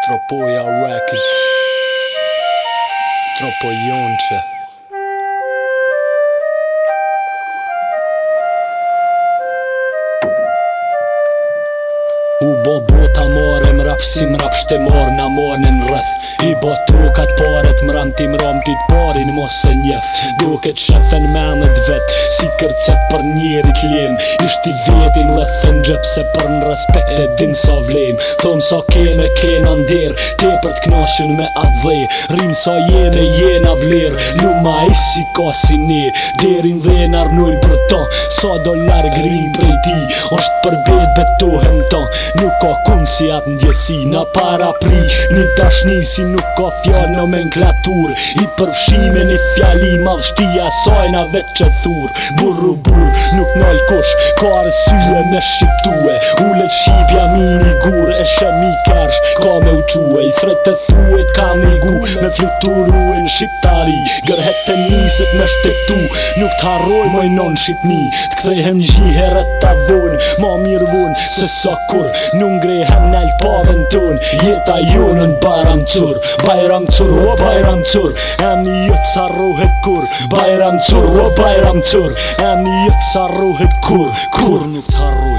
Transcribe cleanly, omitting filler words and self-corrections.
Tropoja Records, Tropojonče. U bo bota more mrap si mrap shtemor na mornin rrëth I bo trukat paret mram ti mramtit parin mos se njef Duket shefen menet vet si kërcet për njerit lem Ishti vetin lëthen gjep se për në respekt e din sa vlem Thom sa kena nder te për t'knashun me atë dhe Rim sa jena vler luma si ka si ne Derin dhe narnojn për ta sa do larg rim prej ti Osht për bet betohem ta Nuk ka kun si atë ndjesi na para pri Një dashni si nuk ka fjall nomenklatur I përfshime një fjali madhështia sajna veç që thur Burru nuk nal kush ka arsye me shqiptue Ullet shqipja mini gur e shemi kersh ka me uque I thret të thuet ka me gu me fluturu e në shqiptari Gërhet të niset me shtetu nuk t'harroj moj non shqipni T'kthehem gjiheret ta von ma mirë von se sa kur Nuk ngrehem nalt pavën ton Jeta jonën Bajram Cur Bajram Cur, o Bajram Cur Emni jët s'arrohet kur Bajram Cur, o Bajram Cur Emni jët s'arrohet kur Kur nuk t'harroj